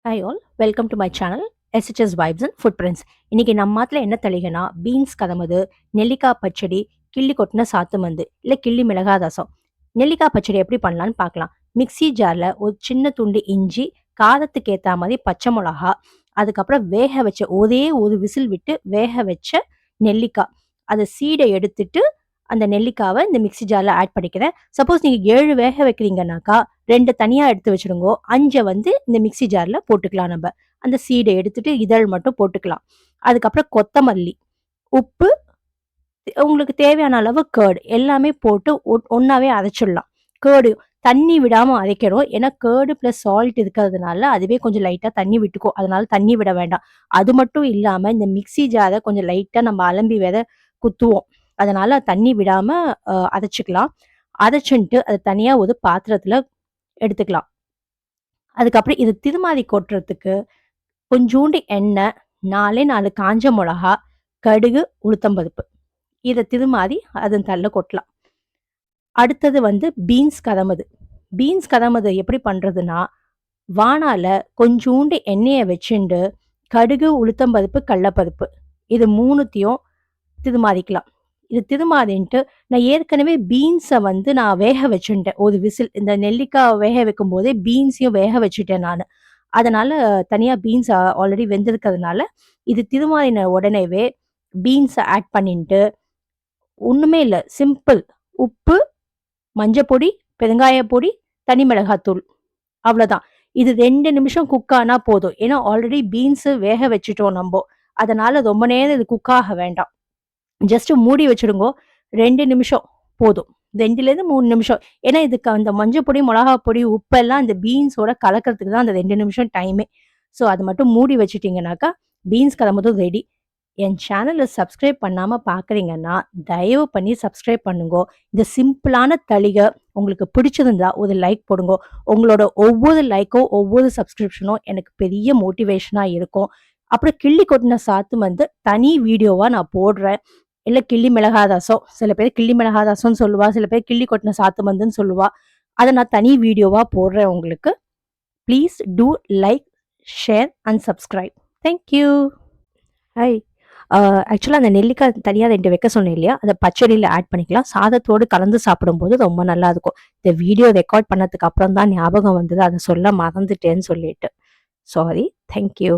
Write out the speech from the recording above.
Hi all, welcome to my channel SHS vibes and footprints. இன்னைக்கு நம்ம மாத்துல என்ன தளிகனா beans கதமது, நெல்லிக்காய் பச்சடி, கிள்ளி கொட்டின சாத்துமந்து இல்லை கிள்ளி மிளகாய் ரசம். நெல்லிக்காய் பச்சடி எப்படி பண்ணலான்னு பார்க்கலாம். மிக்ஸி ஜாரில் ஒரு சின்ன துண்டு இஞ்சி, காரத்துக்கு ஏற்ற மாதிரி பச்சை மிளகா, அதுக்கப்புறம் வேக வச்ச ஒரே ஒரு விசில் விட்டு வேக வச்ச நெல்லிக்காய், அதை சீடை எடுத்துட்டு அந்த நெல்லிக்காவை இந்த மிக்ஸி ஜாரில் ஆட் பண்ணிக்கிறேன். சப்போஸ் நீங்கள் 7 வேக வைக்கிறீங்கன்னாக்கா 2 தனியாக எடுத்து வச்சுடுங்கோ, 5 வந்து இந்த மிக்ஸி ஜாரில் போட்டுக்கலாம். நம்ம அந்த சீடை எடுத்துட்டு இதழ் மட்டும் போட்டுக்கலாம். அதுக்கப்புறம் கொத்தமல்லி, உப்பு, உங்களுக்கு தேவையான அளவு கேர்டு எல்லாமே போட்டு ஒன்றாவே அரைச்சிடலாம். கேர்டு தண்ணி விடாமல் அரைக்கணும். ஏன்னா கேர்டு ப்ளஸ் சால்ட் இருக்கிறதுனால அதுவே கொஞ்சம் லைட்டாக தண்ணி விட்டுக்கும். அதனால தண்ணி விட வேண்டாம். அது மட்டும் இல்லாமல் இந்த மிக்ஸி ஜாரை கொஞ்சம் லைட்டாக நம்ம அலம்பி வேற குத்துவோம். அதனால தண்ணி விடாம அரைச்சிக்கலாம். அரைச்சுன்ட்டு அதை தனியா ஒரு பாத்திரத்துல எடுத்துக்கலாம். அதுக்கப்புறம் இது திருமாதி கொட்டுறதுக்கு கொஞ்சூண்டு எண்ணெய், 4 காஞ்ச மிளகா, கடுகு, உளுத்தம்பருப்பு, இதை திருமாதி அதன் தள்ள கொட்டலாம். அடுத்தது வந்து பீன்ஸ் கதமது. பீன்ஸ் கதமது எப்படி பண்றதுன்னா, வானால கொஞ்சூண்டு எண்ணெயை வச்சுண்டு கடுகு, உளுத்தம்பருப்பு, கடலப்பருப்பு இது 3த்தையும் திருமாதிக்கலாம். இது திருமாதின்ட்டு நான் ஏற்கனவே பீன்ஸை வந்து நான் வேக வச்சுட்டேன் ஒரு விசில். இந்த நெல்லிக்காய் வேக வைக்கும் போதே பீன்ஸையும் வேக வச்சுட்டேன் நான். அதனால தனியா பீன்ஸ் ஆல்ரெடி வெந்திருக்கிறதுனால இது திருமாதின உடனேவே பீன்ஸை ஆட் பண்ணிட்டு ஒண்ணுமே இல்லை, சிம்பிள் உப்பு, மஞ்சப்பொடி, பெருங்காய பொடி, தனி மிளகாத்தூள், அவ்வளோதான். இது 2 நிமிஷம் குக் ஆனா போதும். ஏன்னா ஆல்ரெடி பீன்ஸு வேக வச்சுட்டோம் நம்ம. அதனால ரொம்ப நேரம் இது குக் ஆக வேண்டாம். ஜஸ்ட் மூடி வச்சுடுங்கோ. 2 நிமிஷம் போதும். 2லேருந்து 3 நிமிஷம். ஏன்னா இதுக்கு அந்த மஞ்சள் பொடி, மிளகா பொடி, உப்பெல்லாம் இந்த பீன்ஸோட கலக்கிறதுக்கு தான் அந்த 2 நிமிஷம் டைமே. ஸோ அது மட்டும் மூடி வச்சுட்டீங்கன்னாக்கா பீன்ஸ் கலம்பதும் ரெடி. என் சேனலை சப்ஸ்கிரைப் பண்ணாமல் பார்க்குறீங்கன்னா தயவு பண்ணி சப்ஸ்கிரைப் பண்ணுங்க. இந்த சிம்பிளான தளிகை உங்களுக்கு பிடிச்சிருந்தா ஒரு லைக் போடுங்க. உங்களோட ஒவ்வொரு லைக்கோ ஒவ்வொரு சப்ஸ்கிரிப்ஷனும் எனக்கு பெரிய மோட்டிவேஷனாக இருக்கும். அப்புறம் கிள்ளி கொட்டின சாத்து வந்து தனி வீடியோவாக நான் போடுறேன். இல்லை கிள்ளி மிளகா ரசம், சில பேர் கிள்ளி மிளகா ரசம்னு சொல்லுவா, சில பேர் கிள்ளி கொட்டின சாத்து மந்துன்னு சொல்லுவா. அதை நான் தனி வீடியோவாக போடுறேன் உங்களுக்கு. Please do like, share and subscribe. Thank you. Hi. ஆக்சுவலாக அந்த நெல்லிக்காய் தனியாக 2 வைக்க சொன்னேன் இல்லையா, அதை பச்சடியில் ஆட் பண்ணிக்கலாம். சாதத்தோடு கலந்து சாப்பிடும்போது ரொம்ப நல்லா இருக்கும். இந்த வீடியோ ரெக்கார்ட் பண்ணதுக்கு அப்புறம் தான் ஞாபகம் வந்தது, அதை சொல்ல மறந்துட்டேன்னு சொல்லிட்டு. சாரி. தேங்க்யூ.